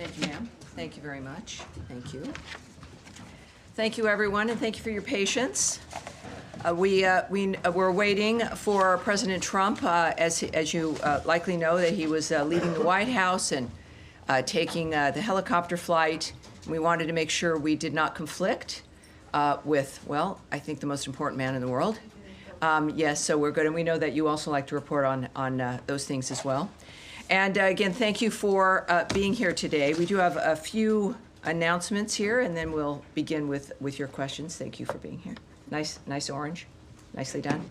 Thank you, ma'am. Thank you very much. Thank you. Thank you, everyone, and thank you for your patience. We're waiting for President Trump, as you likely know, that he was leaving the White House and taking the helicopter flight. We wanted to make sure we did not conflict with, well, I think the most important man in the world. Yes, so we're good, and we know that you also like to report on those things as well. And again, thank you for being here today. We do have a few announcements here, and then we'll begin with your questions. Thank you for being here. Nice orange. Nicely done.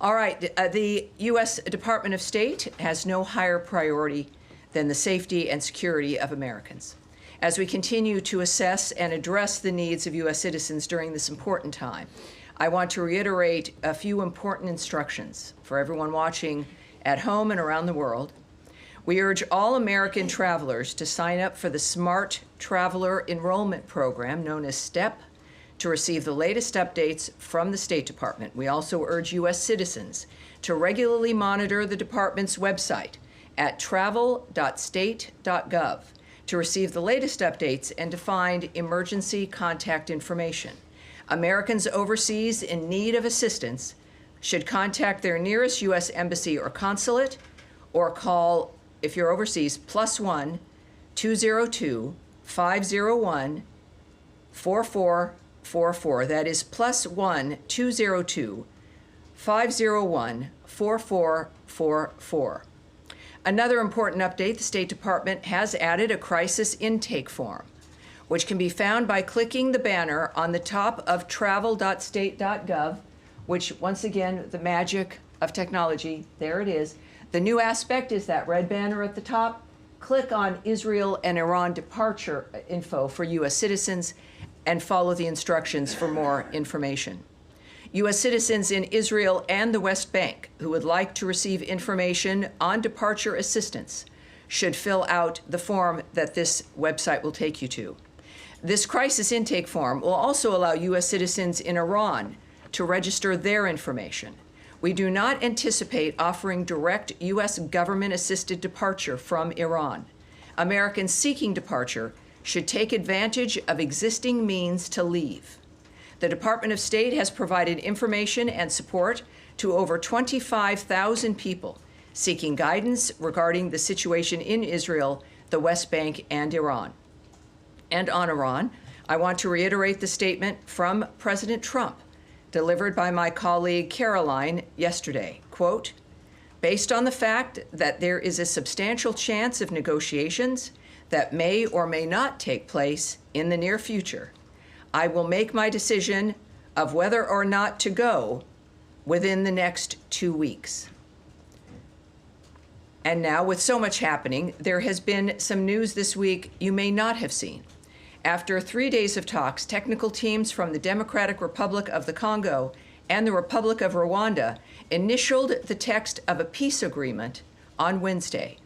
All right, the U.S. Department of State has no higher priority than the safety and security of Americans. As we continue to assess and address the needs of U.S. citizens during this important time, I want to reiterate a few important instructions for everyone watching at home and around the world. We urge all American travelers to sign up for the Smart Traveler Enrollment Program, known as STEP, to receive the latest updates from the State Department. We also urge U.S. citizens to regularly monitor the department's website at travel.state.gov to receive the latest updates and to find emergency contact information. Americans overseas in need of assistance should contact their nearest U.S. embassy or consulate, or call, if you're overseas, +1 202 501 4444. That is +1 202 501 4444. Another important update: the State Department has added a crisis intake form, which can be found by clicking the banner on the top of travel.state.gov, which, once again, the magic of technology, there it is. The new aspect is that red banner at the top. Click on Israel and Iran departure info for U.S. citizens and follow the instructions for more information. U.S. citizens in Israel and the West Bank who would like to receive information on departure assistance should fill out the form that this website will take you to. This crisis intake form will also allow U.S. citizens in Iran to register their information. We do not anticipate offering direct U.S. government-assisted departure from Iran. Americans seeking departure should take advantage of existing means to leave. The Department of State has provided information and support to over 25,000 people seeking guidance regarding the situation in Israel, the West Bank, and Iran. And on Iran, I want to reiterate the statement from President Trump, delivered by my colleague Caroline yesterday. Quote, "Based on the fact that there is a substantial chance of negotiations that may or may not take place in the near future, I will make my decision of whether or not to go within the next 2 weeks." And now, with so much happening, there has been some news this week you may not have seen. After 3 days of talks, technical teams from the Democratic Republic of the Congo and the Republic of Rwanda initialed the text of a peace agreement on Wednesday.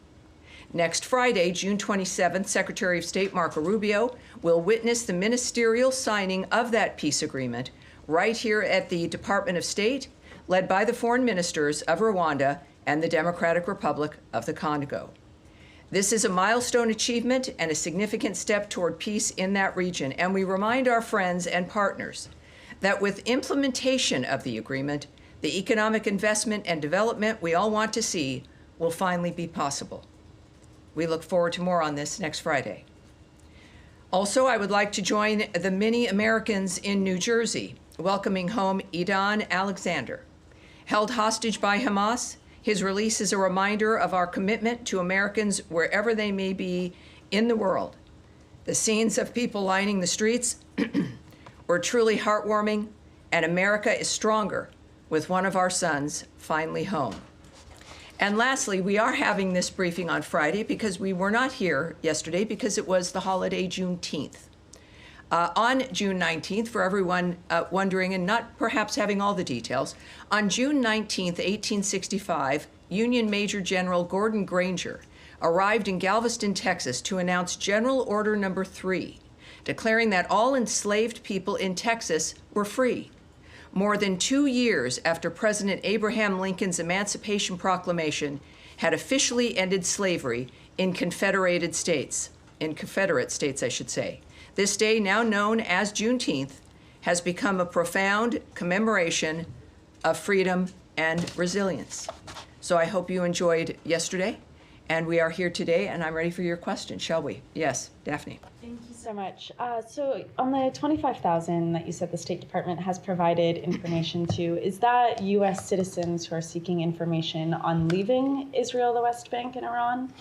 Next Friday, June 27th, Secretary of State Marco Rubio will witness the ministerial signing of that peace agreement right here at the Department of State, led by the foreign ministers of Rwanda and the Democratic Republic of the Congo. This is a milestone achievement and a significant step toward peace in that region, and we remind our friends and partners that with implementation of the agreement, the economic investment and development we all want to see will finally be possible. We look forward to more on this next Friday. Also, I would like to join the many Americans in New Jersey welcoming home Idan Alexander. Held hostage by Hamas, his release is a reminder of our commitment to Americans wherever they may be in the world. The scenes of people lining the streets were truly heartwarming, and America is stronger with one of our sons finally home. And lastly, we are having this briefing on Friday because we were not here yesterday because it was the holiday Juneteenth. On June 19th, for everyone wondering and not perhaps having all the details, on June 19th, 1865, Union Major General Gordon Granger arrived in Galveston, Texas to announce General Order No. 3, declaring that all enslaved people in Texas were free. More than 2 years after President Abraham Lincoln's Emancipation Proclamation had officially ended slavery in Confederated States. in Confederate states, I should say. This day, now known as Juneteenth, has become a profound commemoration of freedom and resilience. So I hope you enjoyed yesterday, and we are here today, and I'm ready for your questions, shall we? Yes, Daphne. Thank you so much. So on the 25,000 that you said the State Department has provided information to, is that U.S. citizens who are seeking information on leaving Israel, the West Bank, and Iran?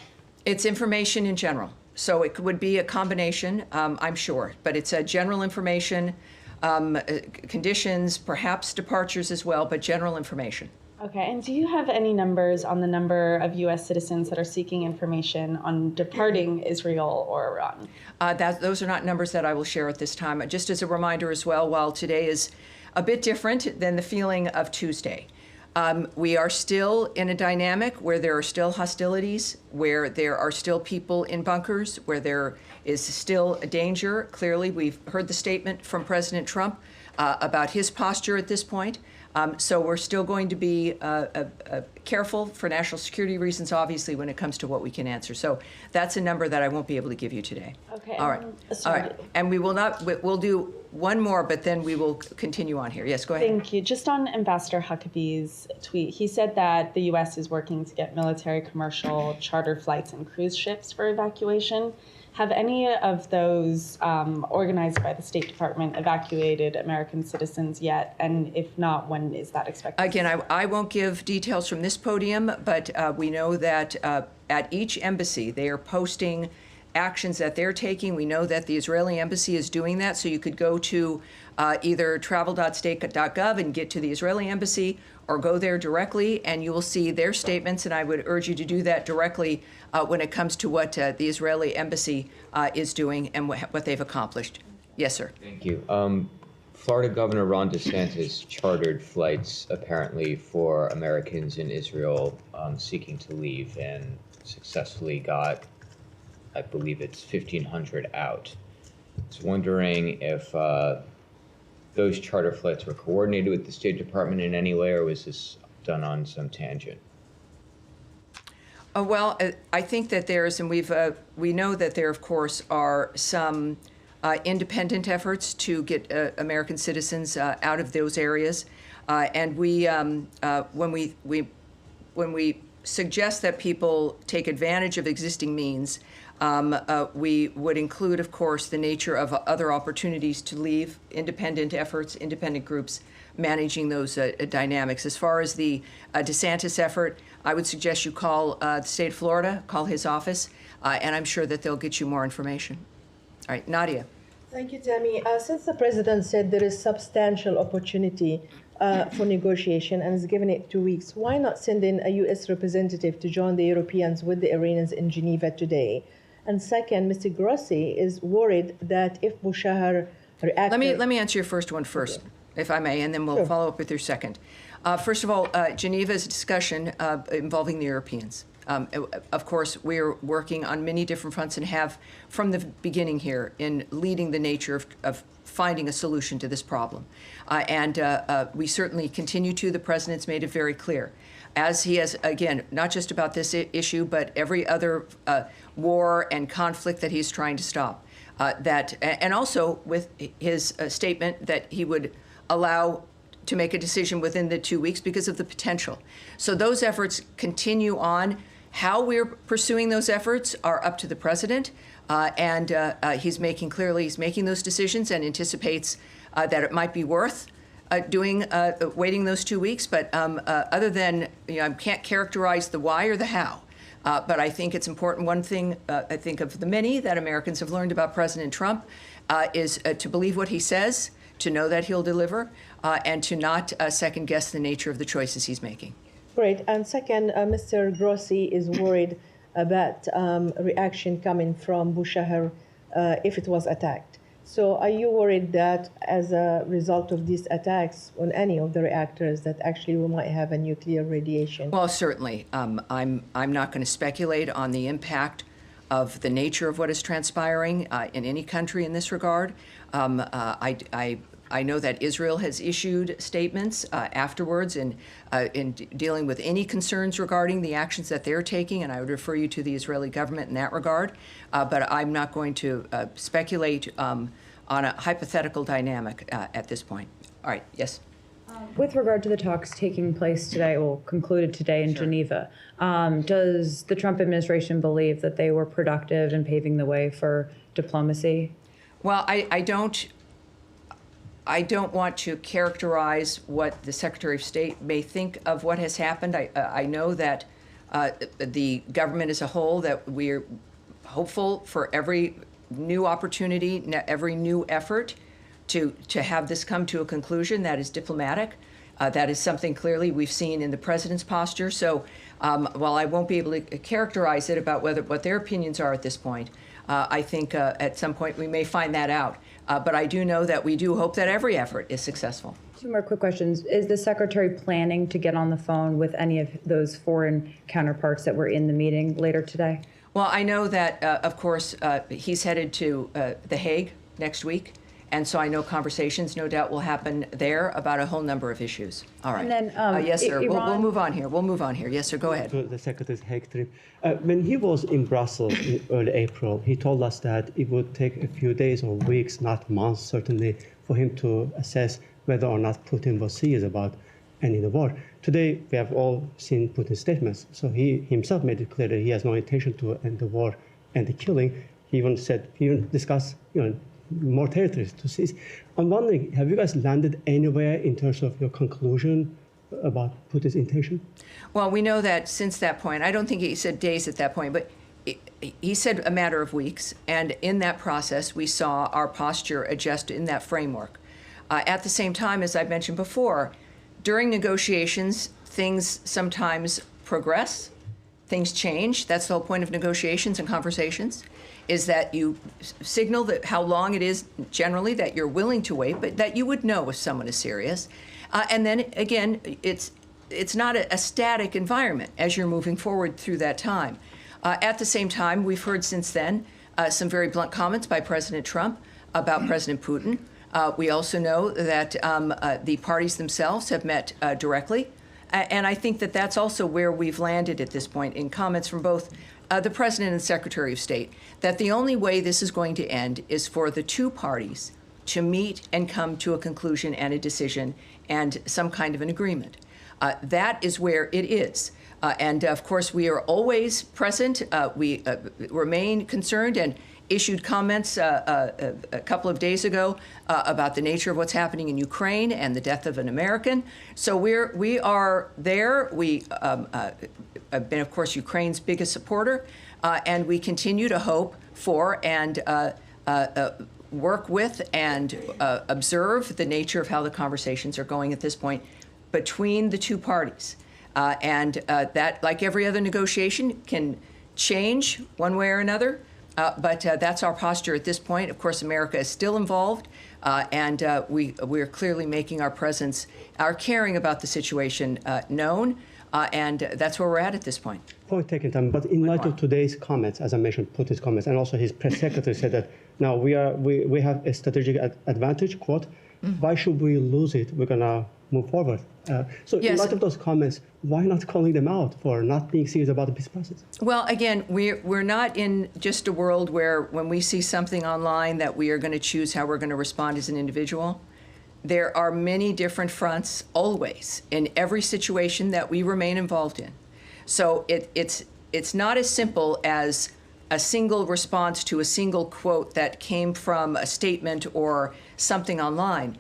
It's information in general. So it would be a combination, I'm sure, but it's a general information, conditions, perhaps departures as well, but general information. Okay, and do you have any numbers on the number of U.S. citizens that are seeking information on departing Israel or Iran? Those are not numbers that I will share at this time. Just as a reminder as well, while today is a bit different than the feeling of Tuesday, we are still in a dynamic where there are still hostilities, where there are still people in bunkers, where there is still a danger. Clearly, we've heard the statement from President Trump about his posture at this point. So we're still going to be careful for national security reasons, obviously, when it comes to what we can answer. So that's a number that I won't be able to give you today. Okay. All right. All right. And we will not. We'll do one more, but then we will continue on here. Yes, go ahead. Thank you. Just on Ambassador Huckabee's tweet, he said that the U.S. is working to get military, commercial, charter flights, and cruise ships for evacuation. Have any of those organized by the State Department evacuated American citizens yet? And if not, when is that expected? Again, I won't give details from this podium, but we know that at each embassy, they are posting actions that they're taking. We know that the Israeli embassy is doing that. So you could go to either travel.state.gov and get to the Israeli embassy, or go there directly, and you will see their statements. And I would urge you to do that directly when it comes to what the Israeli embassy is doing and what they've accomplished. Yes, sir. Thank you. Florida Governor Ron DeSantis chartered flights apparently for Americans in Israel seeking to leave, and successfully got, I believe it's 1,500 out. I was wondering if those charter flights were coordinated with the State Department in any way, or was this done on some tangent? Well, I think that there's, and we know that there, of course, are some independent efforts to get American citizens out of those areas, and when we suggest that people take advantage of existing means, we would include, of course, the nature of other opportunities to leave, independent efforts, independent groups managing those dynamics. As far as the DeSantis effort, I would suggest you call the state of Florida, call his office, and I'm sure that they'll get you more information. All right, Nadia. Thank you, Tammy. Since the president said there is substantial opportunity for negotiation and has given it 2 weeks, why not send in a U.S. representative to join the Europeans with the Iranians in Geneva today? And second, Mr. Grossi is worried that if Bushehr reacts... Let me answer your first one first, if I may, and then we'll follow up with your second. First of all, Geneva is a discussion involving the Europeans. Of course, we're working on many different fronts and have from the beginning here in leading the nature of finding a solution to this problem. And we certainly continue to. The president's made it very clear, as he has, again, not just about this issue, but every other war and conflict that he's trying to stop. And also with his statement that he would allow to make a decision within the 2 weeks because of the potential. So those efforts continue on. How we're pursuing those efforts are up to the president, and he's making those decisions and anticipates that it might be worth waiting those 2 weeks. But other than, I can't characterize the why or the how. But I think it's important. One thing I think of the many that Americans have learned about President Trump is to believe what he says, to know that he'll deliver, and to not second guess the nature of the choices he's making. Great. And second, Mr. Grossi is worried about reaction coming from Bushehr if it was attacked. So are you worried that as a result of these attacks on any of the reactors that actually we might have a nuclear radiation? Well, certainly. I'm not going to speculate on the impact of the nature of what is transpiring in any country in this regard. I I know that Israel has issued statements afterwards in dealing with any concerns regarding the actions that they're taking, and I would refer you to the Israeli government in that regard. But I'm not going to speculate on a hypothetical dynamic at this point. All right, yes? With regard to the talks taking place today, well, concluded today in Geneva, does the Trump administration believe that they were productive in paving the way for diplomacy? Well, I don't want to characterize what the Secretary of State may think of what has happened. I know that the government as a whole, that we're hopeful for every new opportunity, every new effort to have this come to a conclusion that is diplomatic. That is something clearly we've seen in the president's posture. So while I won't be able to characterize it about what their opinions are at this point, I think at some point we may find that out. But I do know that we do hope that every effort is successful. Two more quick questions. Is the Secretary planning to get on the phone with any of those foreign counterparts that were in the meeting later today? Well, I know that, of course, he's headed to The Hague next week. And so I know conversations, no doubt, will happen there about a whole number of issues. All right. And then, yes, sir. We'll Iran- move on here. We'll move on here. Yes, sir. Go ahead. To the Secretary's Hague trip. When he was in Brussels in early April, he told us that it would take a few days or weeks, not months, certainly, for him to assess whether or not Putin was serious about ending the war. Today, we have all seen Putin's statements. So he himself made it clear that he has no intention to end the war and the killing. He even discussed, more territories to seize. I'm wondering, have you guys landed anywhere in terms of your conclusion about Putin's intention? Well, we know that since that point, I don't think he said days at that point, but he said a matter of weeks. And in that process, we saw our posture adjust in that framework. At the same time, as I mentioned before, during negotiations, things sometimes progress, things change. That's the whole point of negotiations and conversations, is that you signal that how long it is generally that you're willing to wait, but that you would know if someone is serious. And then again, it's not a static environment as you're moving forward through that time. At the same time, we've heard since then some very blunt comments by President Trump about President Putin. We also know that the parties themselves have met directly. And I think that that's also where we've landed at this point in comments from both the President and Secretary of State, that the only way this is going to end is for the two parties to meet and come to a conclusion and a decision and some kind of an agreement. That is where it is. And of course, we are always present. We remain concerned and issued comments a couple of days ago about the nature of what's happening in Ukraine and the death of an American. So we are there. We have been, of course, Ukraine's biggest supporter, and we continue to hope for and work with and observe the nature of how the conversations are going at this point between the two parties. And that, like every other negotiation, can change one way or another. But that's our posture at this point. Of course, America is still involved, and we're clearly making our presence, our caring about the situation known, and that's where we're at this point. Point taken, Tom. But in light of today's comments, as I mentioned, Putin's comments, and also his press secretary said that now we have a strategic advantage, quote, why should we lose it? We're going to move forward. So Yes. in light of those comments, why not calling them out for not being serious about the peace process? Well, again, we're not in just a world where when we see something online that we are going to choose how we're going to respond as an individual. There are many different fronts always in every situation that we remain involved in. So it's not as simple as a single response to a single quote that came from a statement or something online.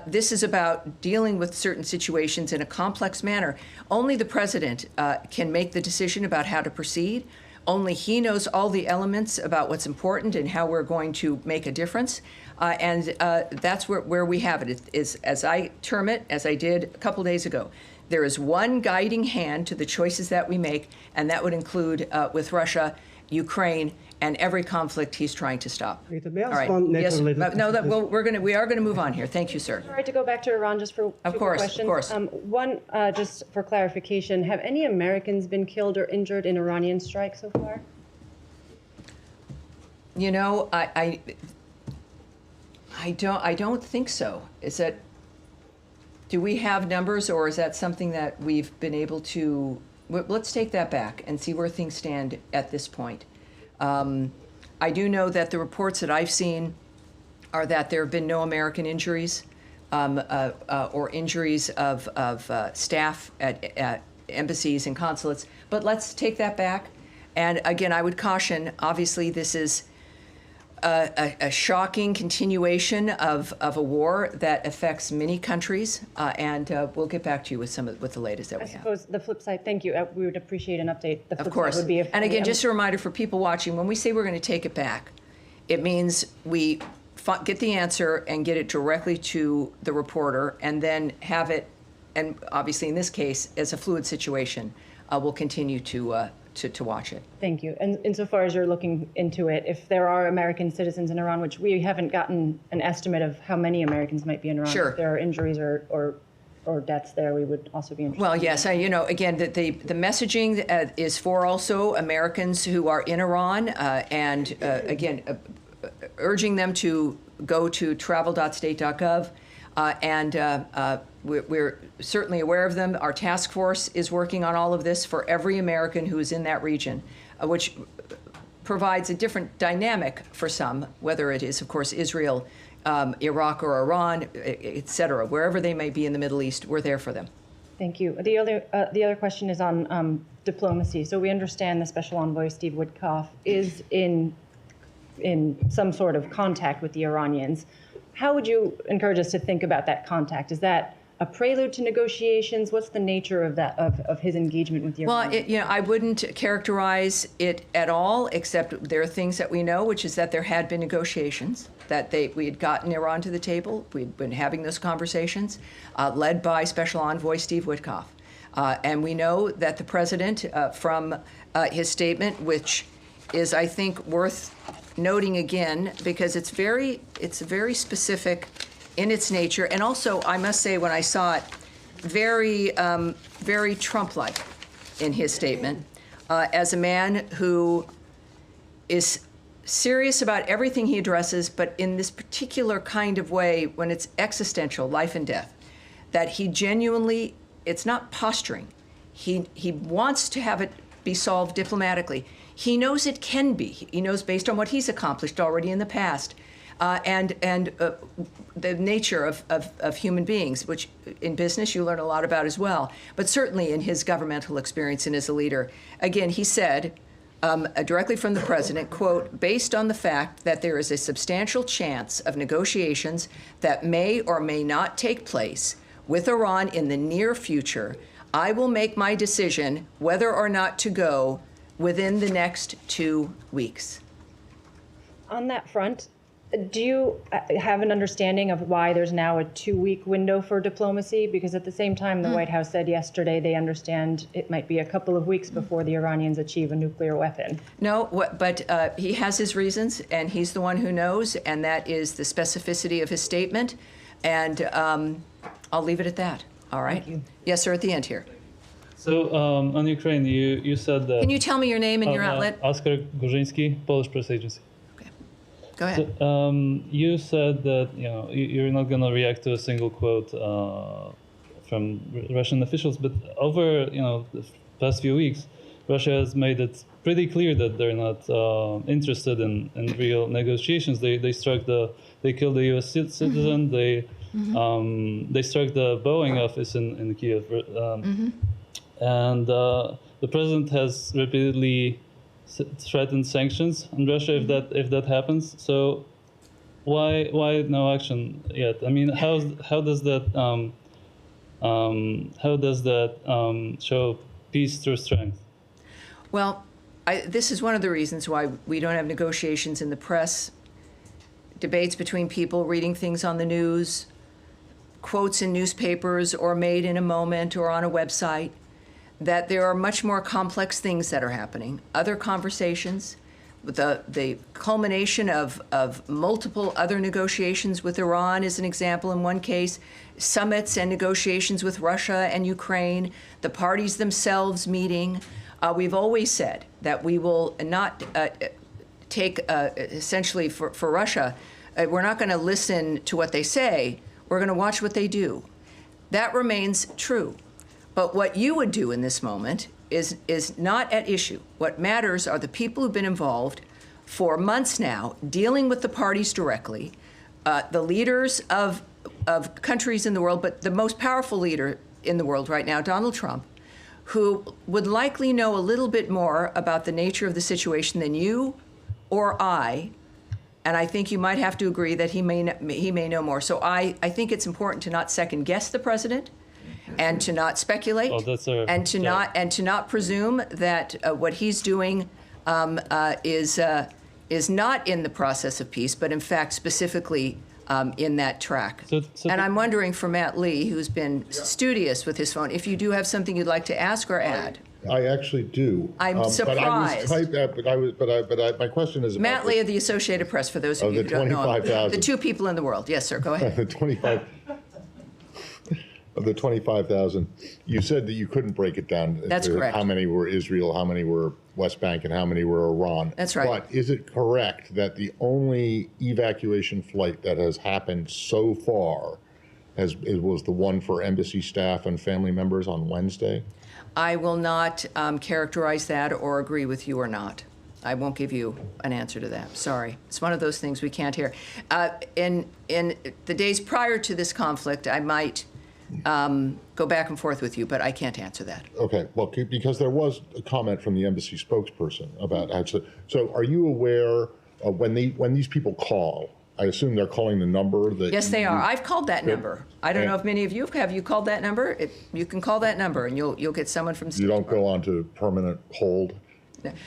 This is about dealing with certain situations in a complex manner. Only the president can make the decision about how to proceed. Only he knows all the elements about what's important and how we're going to make a difference. And that's where we have it. Is, as I term it, as I did a couple days ago, there is one guiding hand to the choices that we make, and that would include with Russia, Ukraine, and every conflict he's trying to stop. May I All ask right. one Yes. NATO-related No. question? We are gonna move on here. Thank you, sir. All right, to go back to Iran just for Of two course, of questions. course. One, just for clarification, have any Americans been killed or injured in Iranian strikes so far? You know, I I don't think so. Do we have numbers, or is that something that we've been able to, let's take that back and see where things stand at this point. I do know that the reports that I've seen are that there have been no American injuries or injuries of staff at embassies and consulates. But let's take that back. And again, I would caution, obviously, this is a shocking continuation of a war that affects many countries. And we'll get back to you with with the latest that we have. I suppose the flip side, thank you. We would appreciate an update. The flip Of course. side would be if And again, just a reminder for people watching, when we say we're going to take it back, it means we get the answer and get it directly to the reporter and then have it, and obviously in this case, as a fluid situation, we'll continue to watch it. Thank you. And insofar as you're looking into it, if there are American citizens in Iran, which we haven't gotten an estimate of how many Americans might be in Iran, Sure. if there are injuries or deaths there, we would also be interested. Well, yes, again, the messaging is for also Americans who are in Iran, and again, urging them to go to travel.state.gov, and we're certainly aware of them. Our task force is working on all of this for every American who is in that region, which provides a different dynamic for some, whether it is, of course, Israel, Iraq or Iran, et cetera. Wherever they may be in the Middle East, we're there for them. Thank you. The other question is on diplomacy. So we understand the Special Envoy Steve Witkoff is in some sort of contact with the Iranians. How would you encourage us to think about that contact? Is that a prelude to negotiations? What's the nature of that of his engagement with the Iranians? Well, I wouldn't characterize it at all, except there are things that we know, which is that there had been negotiations, that we had gotten Iran to the table. We'd been having those conversations, led by Special Envoy Steve Witkoff. And we know that the president, from his statement, which is, I think, worth noting again, because it's very specific in its nature, and also, I must say, when I saw it, very Trump-like in his statement, as a man who is serious about everything he addresses, but in this particular kind of way, when it's existential, life and death, that he genuinely, it's not posturing. He wants to have it be solved diplomatically. He knows it can be. He knows, based on what he's accomplished already in the past, and the nature of human beings, which in business you learn a lot about as well, but certainly in his governmental experience and as a leader. Again, he said, directly from the president, quote, based on the fact that there is a substantial chance of negotiations that may or may not take place with Iran in the near future, I will make my decision whether or not to go within the next 2 weeks. On that front, do you have an understanding of why there's now a 2-week window for diplomacy? Because at the same time, the White House said yesterday they understand it might be a couple of weeks before the Iranians achieve a nuclear weapon. No, but he has his reasons, and he's the one who knows, and that is the specificity of his statement. And I'll leave it at that. All right? Thank you. Yes, sir, at the end here. So on Ukraine, you said that... Can you tell me your name and your outlet? Oskar Gorzyński, Polish Press Agency. Okay. Go ahead. So, you said that you're not going to react to a single quote from Russian officials, but over the past few weeks, Russia has made it pretty clear that they're not interested in real negotiations. They killed a U.S. citizen. Mm-hmm. They struck the Boeing office in Kiev. And the president has repeatedly threatened sanctions on Russia if that happens. So why no action yet? I mean, how does that show peace through strength? Well, this is one of the reasons why we don't have negotiations in the press, debates between people reading things on the news, quotes in newspapers or made in a moment or on a website, that there are much more complex things that are happening. Other conversations, the culmination of multiple other negotiations with Iran is an example in one case, summits and negotiations with Russia and Ukraine, the parties themselves meeting. We've always said that we will not take, essentially for Russia, we're not going to listen to what they say. We're going to watch what they do. That remains true. But what you would do in this moment is not at issue. What matters are the people who've been involved for months now, dealing with the parties directly, the leaders of countries in the world, but the most powerful leader in the world right now, Donald Trump, who would likely know a little bit more about the nature of the situation than you or I. And I think you might have to agree that he may know more. So I think it's important to not second guess the president, and to not speculate, and to not presume that what he's doing is not in the process of peace, but in fact specifically in that track. And I'm wondering for Matt Lee, who's been studious with his phone, if you do have something you'd like to ask or add. I actually do. I'm surprised. My question is about Matt Lee of the Associated Press, for those of you who don't know him. The two people in the world. Yes, sir. Go ahead. Of the 25,000, you said that you couldn't break it down. That's correct. How many were Israel, how many were West Bank, and how many were Iran. That's right. But is it correct that the only evacuation flight that has happened so far was the one for embassy staff and family members on Wednesday? I will not characterize that or agree with you or not. I won't give you an answer to that. Sorry. It's one of those things we can't hear. In the days prior to this conflict, I might go back and forth with you, but I can't answer that. Okay, well, because there was a comment from the embassy spokesperson about so are you aware of when these people call? I assume they're calling the number that. Yes, they are. I've called that number. I don't know if many of you have. You called that number? You can call that number, and you'll get someone from. You don't go on to permanent hold.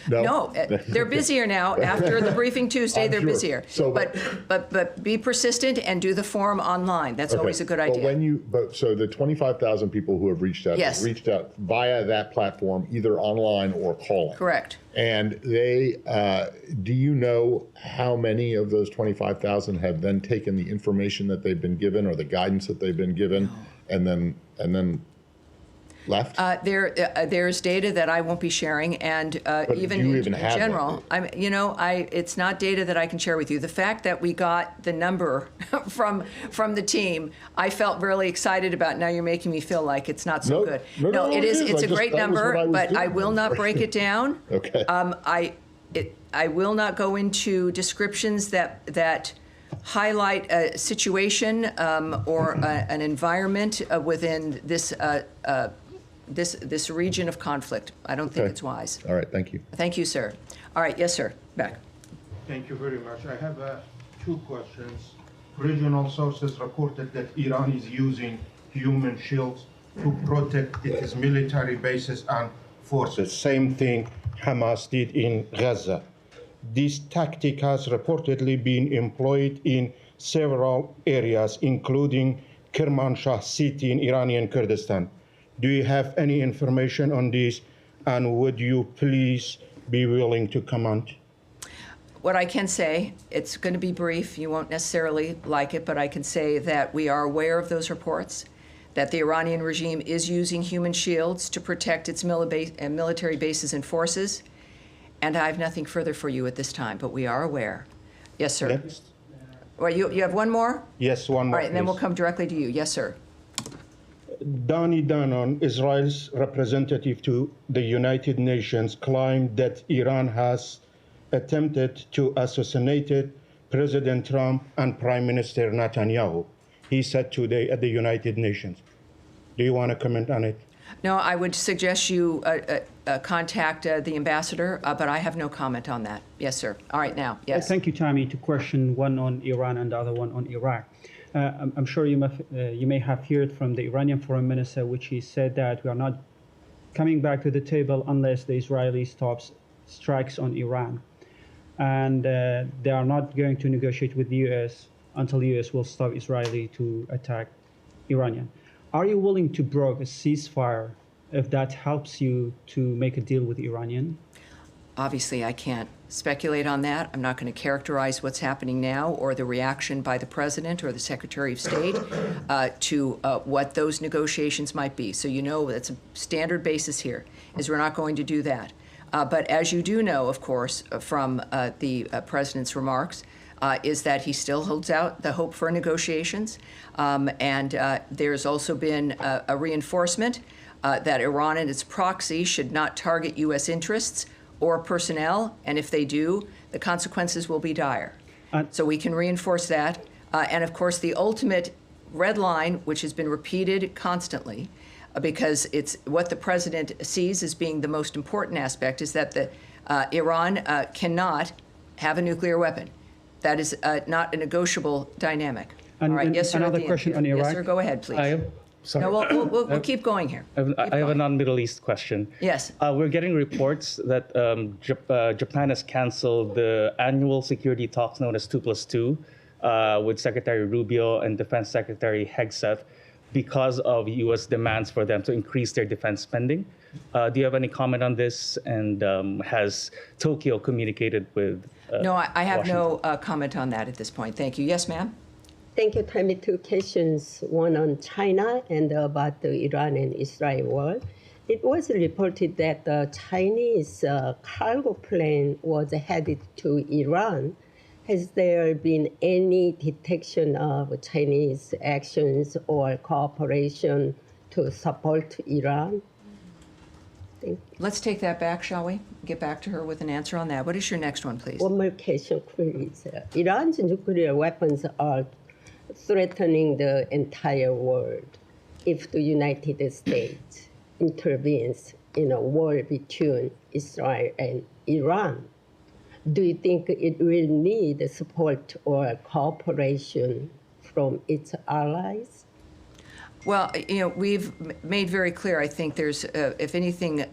No, they're busier now. After the briefing Tuesday, they're sure. busier. So, but be persistent and do the form online. That's always a good idea. So the 25,000 people who have reached out, Yes. have reached out via that platform, either online or calling. Correct. And they, do you know how many of those 25,000 have then taken the information that they've been given or the guidance that they've been given, and then left? There's data that I won't be sharing, and even in general, it's not data that I can share with you. The fact that we got the number from the team, I felt really excited about. Now you're making me feel like it's not so good. No, it is. It's a great number, but I will not break it down. Okay. I will not go into descriptions that highlight a situation or an environment within this region of conflict. I don't think it's wise. All right, thank you. Thank you, sir. All right, yes, sir. Back. Thank you very much. I have two questions. Regional sources reported that Iran is using human shields to protect its military bases and forces. Same thing Hamas did in Gaza. This tactic has reportedly been employed in several areas, including Kermanshah city in Iranian Kurdistan. Do you have any information on this, and would you please be willing to comment? What I can say, it's going to be brief. You won't necessarily like it, but I can say that we are aware of those reports, that the Iranian regime is using human shields to protect its military bases and forces, and I have nothing further for you at this time, but we are aware. Yes, sir. Next. Well, you have one more? Yes, one more. All right, and then we'll please. come directly to you. Yes, sir. Danny Danon, Israel's representative to the United Nations, claimed that Iran has attempted to assassinate President Trump and Prime Minister Netanyahu. He said today at the United Nations. Do you want to comment on it? No, I would suggest you contact the ambassador, but I have no comment on that. Yes, sir. All right, now, yes. Thank you, Tammy. To question one on Iran and the other one on Iraq. I'm sure you may have heard from the Iranian foreign minister, which he said that we are not coming back to the table unless the Israeli stops strikes on Iran. And they are not going to negotiate with the U.S. until the U.S. will stop Israeli to attack Iranian. Are you willing to broker a ceasefire if that helps you to make a deal with the Iranian? Obviously, I can't speculate on that. I'm not going to characterize what's happening now or the reaction by the president or the Secretary of State to what those negotiations might be. So you know that's a standard basis here, is we're not going to do that. But as you do know, of course, from the president's remarks, is that he still holds out the hope for negotiations. And there's also been a reinforcement that Iran and its proxy should not target U.S. interests or personnel, and if they do, the consequences will be dire. So we can reinforce that. And of course, the ultimate red line, which has been repeated constantly, because it's what the president sees as being the most important aspect, is that Iran cannot have a nuclear weapon. That is not a negotiable dynamic. And, All right, yes, sir. another question on Iraq. Yes, sir. Go ahead, please. Sorry. No, we'll keep going here. I have a non-Middle East question. Yes. We're getting reports that Japan has canceled the annual security talks known as 2+2 with Secretary Rubio and Defense Secretary Hegseth because of U.S. demands for them to increase their defense spending. Do you have any comment on this? And has Tokyo communicated with No, I have Washington? no comment on that at this point. Thank you. Yes, ma'am? Thank you, Tammy. Two questions, one on China and about the Iran and Israel war. It was reported that the Chinese cargo plane was headed to Iran. Has there been any detection of Chinese actions or cooperation to support Iran? Thank you. Let's take that back, shall we? Get back to her with an answer on that. What is your next one, please? One more question, please. Iran's nuclear weapons are threatening the entire world. If the United States intervenes in a war between Israel and Iran, do you think it will need support or cooperation from its allies? Well, we've made very clear, I think there's, if anything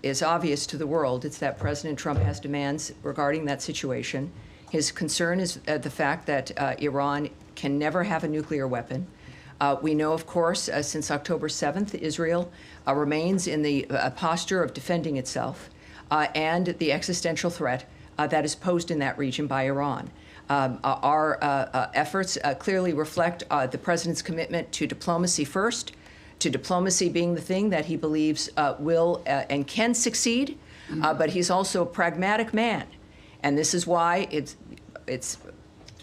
is obvious to the world, it's that President Trump has demands regarding that situation. His concern is the fact that Iran can never have a nuclear weapon. We know, of course, since October 7th, Israel remains in the posture of defending itself and the existential threat that is posed in that region by Iran. Our efforts clearly reflect the president's commitment to diplomacy first, to diplomacy being the thing that he believes will and can succeed, but he's also a pragmatic man. And this is why it's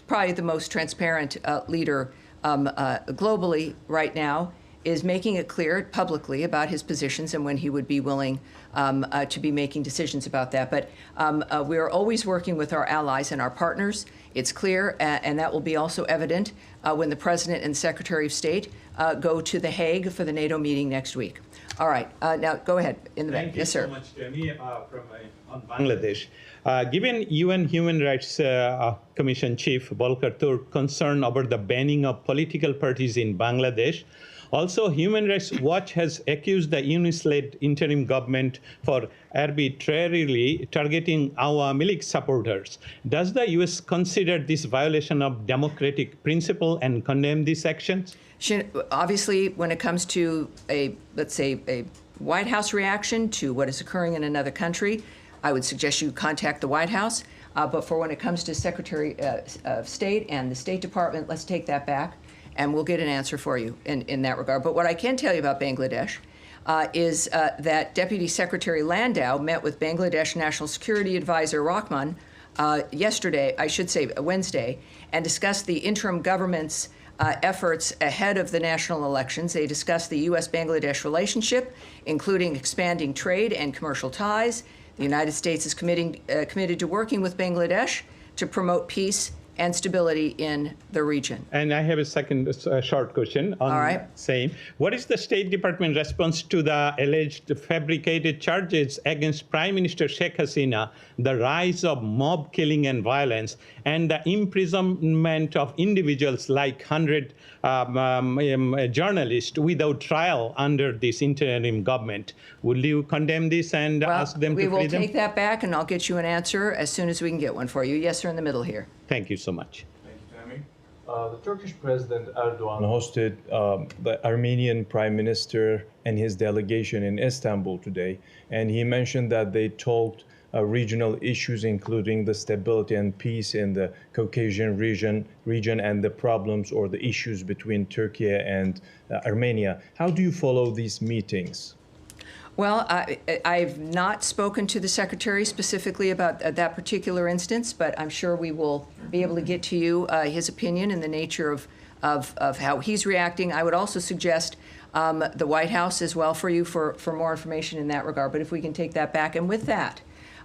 probably the most transparent leader globally right now, is making it clear publicly about his positions and when he would be willing to be making decisions about that. But we're always working with our allies and our partners. It's clear, and that will be also evident when the President and Secretary of State go to The Hague for the NATO meeting next week. All right, now go ahead in the back. Yes, sir. Thank you so much, Tammy, on Bangladesh. Given UN Human Rights Commission Chief Volker Turk concern over the banning of political parties in Bangladesh, also Human Rights Watch has accused the UNIS-led interim government for arbitrarily targeting Awami League supporters. Does the U.S. consider this violation of democratic principle and condemn these actions? Obviously, when it comes to let's say, a White House reaction to what is occurring in another country, I would suggest you contact the White House. But for when it comes to Secretary of State and the State Department, let's take that back, and we'll get an answer for you in that regard. But what I can tell you about Bangladesh is that Deputy Secretary Landau met with Bangladesh National Security Advisor Rahman yesterday, I should say Wednesday, and discussed the interim government's efforts ahead of the national elections. They discussed the U.S.-Bangladesh relationship, including expanding trade and commercial ties. The United States is committed to working with Bangladesh to promote peace and stability in the region. And I have a second short question on the same. What is the State Department response to the alleged fabricated charges against Prime Minister Sheikh Hasina, the rise of mob killing and violence, and the imprisonment of individuals like 100 journalists without trial under this interim government? Will you condemn this and ask them to free them? We will take that back, and I'll get you an answer as soon as we can get one for you. Yes, sir, in the middle here. Thank you so much. Thank you, Tammy. The Turkish President Erdogan hosted the Armenian Prime Minister and his delegation in Istanbul today, and he mentioned that they talked regional issues, including the stability and peace in the Caucasian region and the problems or the issues between Turkey and Armenia. How do you follow these meetings? Well, I've not spoken to the Secretary specifically about that particular instance, but I'm sure we will be able to get to you his opinion and the nature of how he's reacting. I would also suggest the White House as well for you for more information in that regard, but if we can take that back. And with that,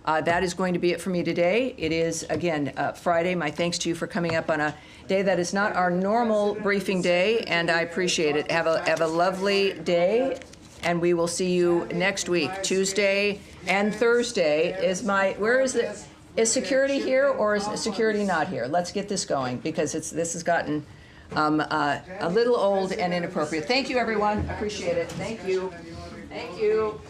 that is going to be it for me today. It is, again, Friday. My thanks to you for coming up on a day that is not our normal briefing day, and I appreciate it. Have a lovely day. And we will see you next week. Tuesday and Thursday is where is it? Is security here or is security not here? Let's get this going because this has gotten a little old and inappropriate. Thank you, everyone. Appreciate it. Thank you. Thank you.